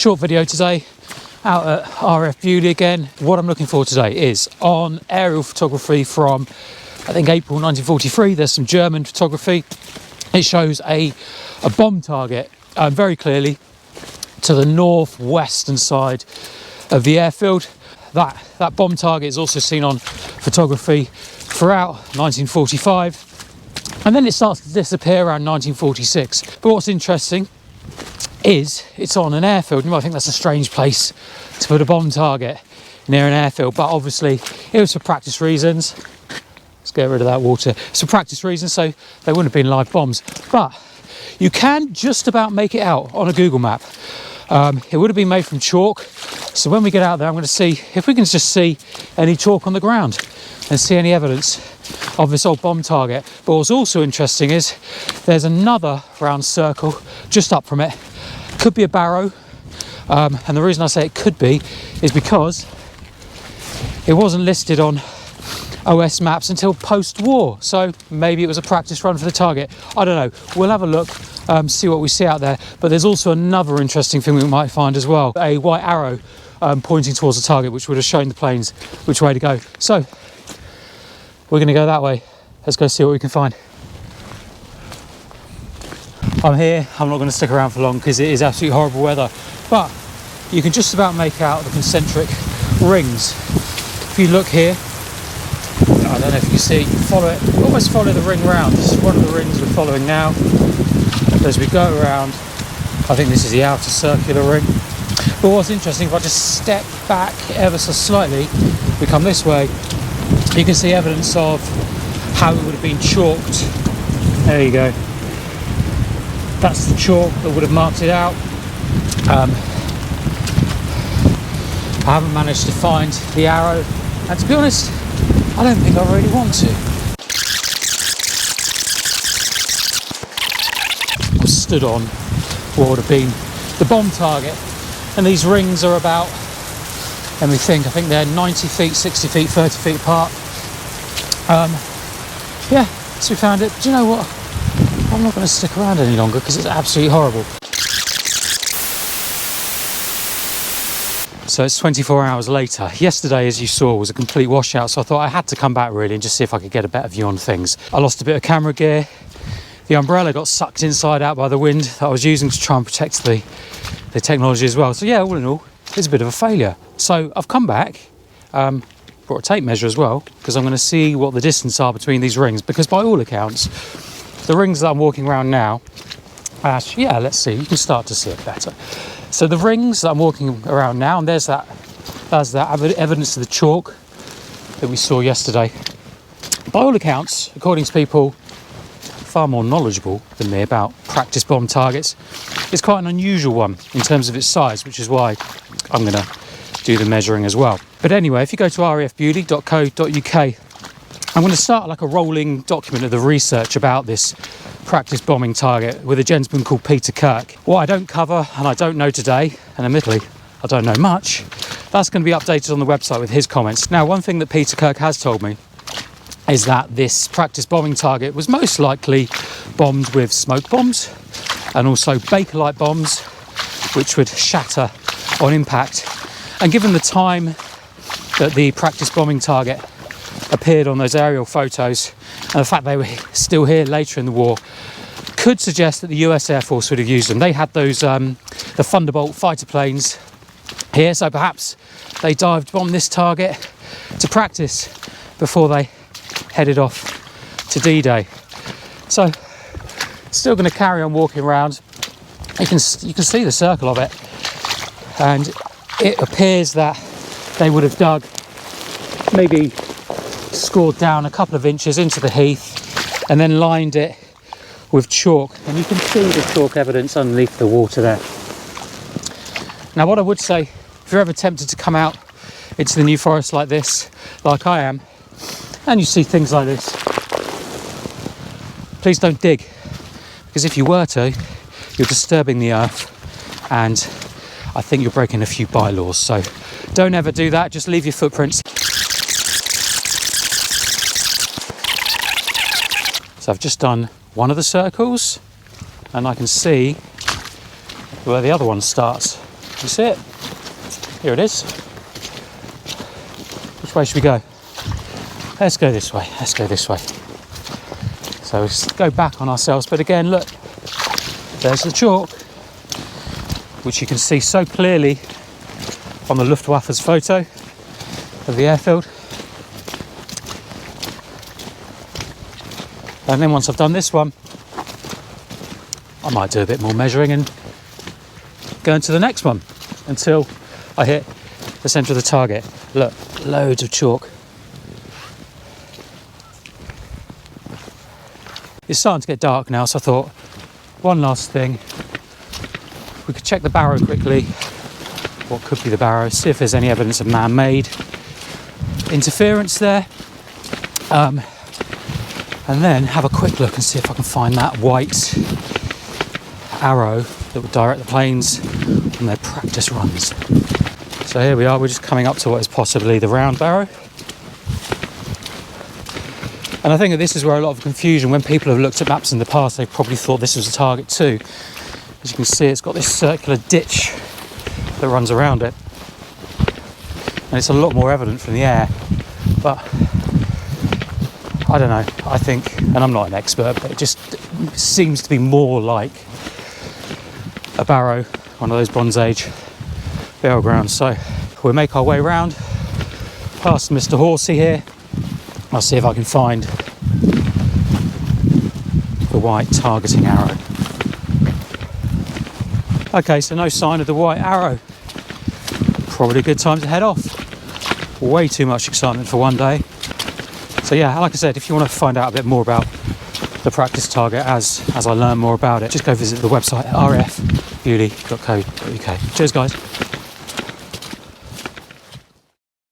Short video today, out at RAF Beaulieu again. What I'm looking for today is on aerial photography from, I think, April 1943. There's some German photography. It shows a bomb target very clearly to the northwestern side of the airfield. That bomb target is also seen on photography throughout 1945, and then it starts to disappear around 1946. But what's interesting is it's on an airfield. You might think that's a strange place to put a bomb target near an airfield, but obviously it was for practice reasons. Let's get rid of that water. It's for practice reasons, so they wouldn't have been live bombs. But you can just about make it out on a Google map. It would have been made from chalk. So when we get out there, I'm going to see if we can just see any chalk on the ground and see any evidence of this old bomb target. But what's also interesting is there's another round circle just up from it. Could be a barrow. And the reason I say it could be is because it wasn't listed on OS maps until post-war, so maybe it was a practice run for the target. I don't know. We'll have a look, see what we see out there. But there's also another interesting thing we might find as well, a white arrow pointing towards the target, which would have shown the planes which way to go. So we're going to go that way. Let's go see what we can find. I'm here. I'm not going to stick around for long because it is absolutely horrible weather, but you can just about make out the concentric rings. If you look here, I don't know if you can see, follow it, almost follow the ring round. This is one of the rings we're following now. As we go around, I think this is the outer circular ring. But what's interesting, if I just step back ever so slightly, we come this way, you can see evidence of how it would have been chalked. There you go. That's the chalk that would have marked it out. I haven't managed to find the arrow, and to be honest, I don't think I really want to. I'm stood on what would have been the bomb target, and these rings are about, let me think, I think they're 90 feet, 60 feet, 30 feet apart. Yeah, so we found it. Do you know what? I'm not going to stick around any longer because it's absolutely horrible. So it's 24 hours later. Yesterday, as you saw, was a complete washout, so I thought I had to come back really and just see if I could get a better view on things. I lost a bit of camera gear. The umbrella got sucked inside out by the wind that I was using to try and protect the technology as well. So yeah, all in all, it's a bit of a failure. So I've come back, brought a tape measure as well, because I'm going to see what the distance are between these rings, because by all accounts, the rings that I'm walking around now, actually, yeah, let's see, you can start to see it better. So the rings that I'm walking around now, and there's that evidence of the chalk that we saw yesterday. By all accounts, according to people far more knowledgeable than me about practice bomb targets, it's quite an unusual one in terms of its size, which is why I'm going to do the measuring as well. But anyway, if you go to rafbeaulieu.co.uk, I'm going to start like a rolling document of the research about this practice bombing target with a gentleman called Kirk. What I don't cover and I don't know today, and admittedly I don't know much, that's going to be updated on the website with his comments. Now, one thing that Kirk has told me is that this practice bombing target was most likely bombed with smoke bombs and also Bakelite bombs, which would shatter on impact. And given the time that the practice bombing target appeared on those aerial photos, and the fact they were still here later in the war, could suggest that the US Air Force would have used them. They had those, the Thunderbolt fighter planes here, so perhaps they dive bombed this target to practice before they headed off to D-Day. So, still going to carry on walking around. You can see the circle of it, and it appears that they would have dug, maybe scored down a couple of inches into the heath and then lined it with chalk, and you can see the chalk evidence underneath the water there. Now, what I would say, if you're ever tempted to come out into the New Forest like this, like I am, and you see things like this, please don't dig, because if you were to, you're disturbing the earth, and I think you're breaking a few bylaws. So don't ever do that, just leave your footprints. So I've just done one of the circles, and I can see where the other one starts. You see it? Here it is. Which way should we go? Let's go this way. Let's go this way. So let's go back on ourselves. But again, look, there's the chalk, which you can see so clearly on the Luftwaffe's photo of the airfield. And then once I've done this one, I might do a bit more measuring and go into the next one until I hit the centre of the target. Look, loads of chalk. It's starting to get dark now, so I thought one last thing. We could check the barrow quickly. What could be the barrow? See if there's any evidence of man-made interference there. And then have a quick look and see if I can find that white arrow that would direct the planes on their practice runs. So here we are, we're just coming up to what is possibly the round barrow. And I think that this is where a lot of confusion, when people have looked at maps in the past, they've probably thought this was a target too. As you can see, it's got this circular ditch that runs around it. And it's a lot more evident from the air. But I don't know, I think, and I'm not an expert, but it just seems to be more like a barrow, one of those Bronze Age burial grounds. So we'll make our way round past Mr. Horsey here. I'll see if I can find the white targeting arrow. Okay, so no sign of the white arrow. Probably a good time to head off. Way too much excitement for one day. So yeah, like I said, if you want to find out a bit more about the practice target as I learn more about it, just go visit the website rafbeaulieu.co.uk. Cheers guys.